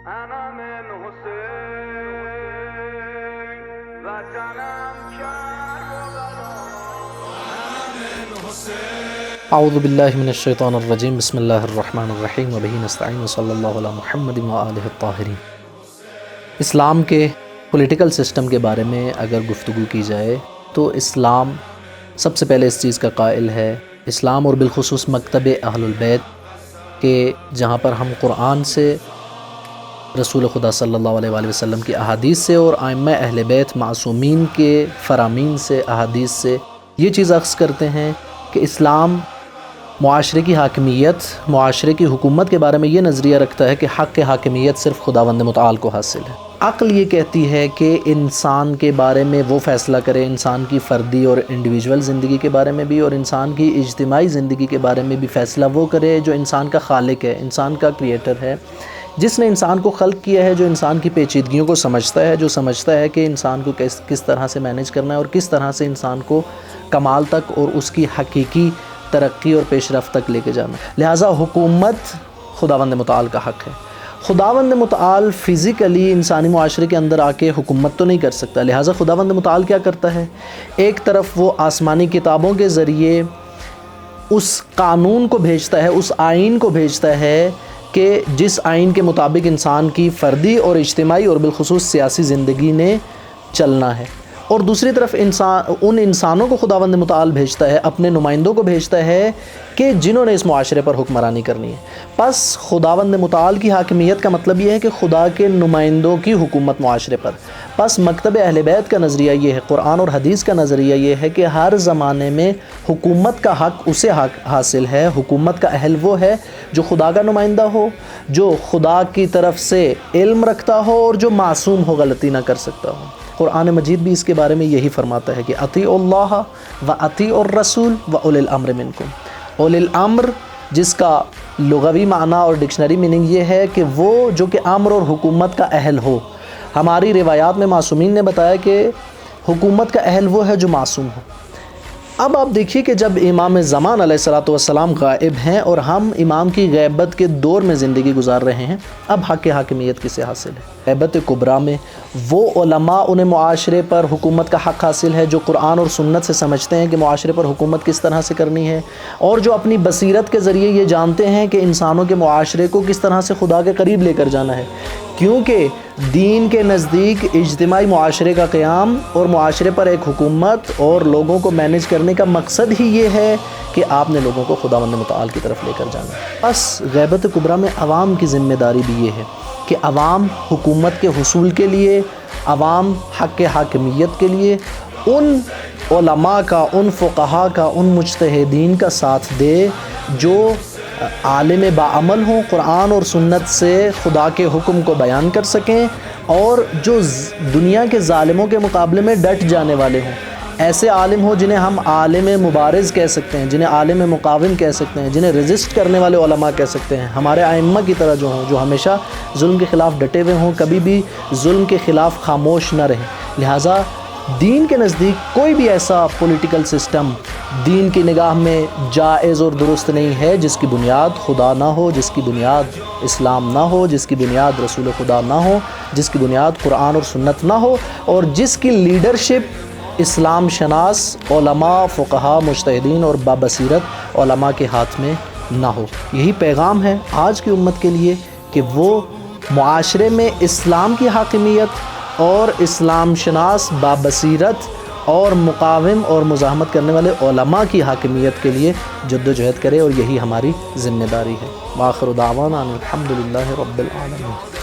اعوذ باللہ من الشیطان الرجیم بسم اللہ الرحمن الرحیم وبہ نستعین صلی اللہ علی محمد وآلہ الطاہرین۔ اسلام کے پولیٹیکل سسٹم کے بارے میں اگر گفتگو کی جائے تو اسلام سب سے پہلے اس چیز کا قائل ہے، اسلام اور بالخصوص مکتب اہل البیت کہ جہاں پر ہم قرآن سے، رسول خدا صلی اللہ علیہ وآلہ وسلم کی احادیث سے اور ائمہ اہل بیت معصومین کے فرامین سے، احادیث سے یہ چیز اخذ کرتے ہیں کہ اسلام معاشرے کی حاکمیت، معاشرے کی حکومت کے بارے میں یہ نظریہ رکھتا ہے کہ حق حاکمیت صرف خداوند متعال کو حاصل ہے۔ عقل یہ کہتی ہے کہ انسان کے بارے میں وہ فیصلہ کرے، انسان کی فردی اور انڈیویجول زندگی کے بارے میں بھی اور انسان کی اجتماعی زندگی کے بارے میں بھی فیصلہ وہ کرے جو انسان کا خالق ہے، انسان کا کریٹر ہے، جس نے انسان کو خلق کیا ہے، جو انسان کی پیچیدگیوں کو سمجھتا ہے، جو سمجھتا ہے کہ انسان کو کس طرح سے مینیج کرنا ہے اور کس طرح سے انسان کو کمال تک اور اس کی حقیقی ترقی اور پیش رفت تک لے کے جانا ہے۔ لہٰذا حکومت خداوند متعال کا حق ہے۔ خداوند متعال فزیکلی انسانی معاشرے کے اندر آ کے حکومت تو نہیں کر سکتا، لہٰذا خداوند متعال کیا کرتا ہے؟ ایک طرف وہ آسمانی کتابوں کے ذریعے اس قانون کو بھیجتا ہے، اس آئین کو بھیجتا ہے کہ جس آئین کے مطابق انسان کی فردی اور اجتماعی اور بالخصوص سیاسی زندگی نے چلنا ہے، اور دوسری طرف ان انسانوں کو خداوند متعال بھیجتا ہے، اپنے نمائندوں کو بھیجتا ہے کہ جنہوں نے اس معاشرے پر حکمرانی کرنی ہے۔ پس خداوند متعال کی حاکمیت کا مطلب یہ ہے کہ خدا کے نمائندوں کی حکومت معاشرے پر۔ پس مکتب اہل بیت کا نظریہ یہ ہے، قرآن اور حدیث کا نظریہ یہ ہے کہ ہر زمانے میں حکومت کا حق اسے حاصل ہے، حکومت کا اہل وہ ہے جو خدا کا نمائندہ ہو، جو خدا کی طرف سے علم رکھتا ہو اور جو معصوم ہو، غلطی نہ کر سکتا ہو۔ قرآن مجید بھی اس کے بارے میں یہی فرماتا ہے کہ اطیعوا اللہ و اطیعوا الرسول و اولی الامر منکم۔ اولی الامر جس کا لغوی معنی اور ڈکشنری میننگ یہ ہے کہ وہ جو کہ امر اور حکومت کا اہل ہو۔ ہماری روایات میں معصومین نے بتایا کہ حکومت کا اہل وہ ہے جو معصوم ہو۔ اب آپ دیکھیے کہ جب امام زمان علیہ السلام غائب ہیں اور ہم امام کی غیبت کے دور میں زندگی گزار رہے ہیں، اب حق حاکمیت کسے حاصل ہے؟ غیبت کبریٰ میں وہ علماء انہیں معاشرے پر حکومت کا حق حاصل ہے جو قرآن اور سنت سے سمجھتے ہیں کہ معاشرے پر حکومت کس طرح سے کرنی ہے، اور جو اپنی بصیرت کے ذریعے یہ جانتے ہیں کہ انسانوں کے معاشرے کو کس طرح سے خدا کے قریب لے کر جانا ہے، کیونکہ دین کے نزدیک اجتماعی معاشرے کا قیام اور معاشرے پر ایک حکومت اور لوگوں کو مینیج کرنے کا مقصد ہی یہ ہے کہ آپ نے لوگوں کو خداوند متعال کی طرف لے کر جانا ہے۔ بس غیبت کبریٰ میں عوام کی ذمہ داری بھی یہ ہے کہ عوام حکومت کے حصول کے لیے، عوام حق حاکمیت کے لیے ان علماء کا، ان فقہاء کا، ان مجتہدین کا ساتھ دے جو عالم باعمل ہوں، قرآن اور سنت سے خدا کے حکم کو بیان کر سکیں، اور جو دنیا کے ظالموں کے مقابلے میں ڈٹ جانے والے ہوں۔ ایسے عالم ہوں جنہیں ہم عالم مبارز کہہ سکتے ہیں، جنہیں عالم مقاوم کہہ سکتے ہیں، جنہیں ریزسٹ کرنے والے علماء کہہ سکتے ہیں، ہمارے ائمہ کی طرح جو ہوں، جو ہمیشہ ظلم کے خلاف ڈٹے ہوئے ہوں، کبھی بھی ظلم کے خلاف خاموش نہ رہیں۔ لہٰذا دین کے نزدیک کوئی بھی ایسا پولیٹیکل سسٹم دین کی نگاہ میں جائز اور درست نہیں ہے جس کی بنیاد خدا نہ ہو، جس کی بنیاد اسلام نہ ہو، جس کی بنیاد رسول خدا نہ ہو، جس کی بنیاد قرآن اور سنت نہ ہو، اور جس کی لیڈرشپ اسلام شناس علماء، فقہاء، مجتہدین اور بابصیرت علماء کے ہاتھ میں نہ ہو۔ یہی پیغام ہے آج کی امت کے لیے کہ وہ معاشرے میں اسلام کی حاکمیت اور اسلام شناس، بابصیرت اور مقاوم اور مزاحمت کرنے والے علماء کی حاکمیت کے لیے جد و جہد کرے، اور یہی ہماری ذمہ داری ہے۔ وآخر دعوانا ان الحمد للہ رب العالمین۔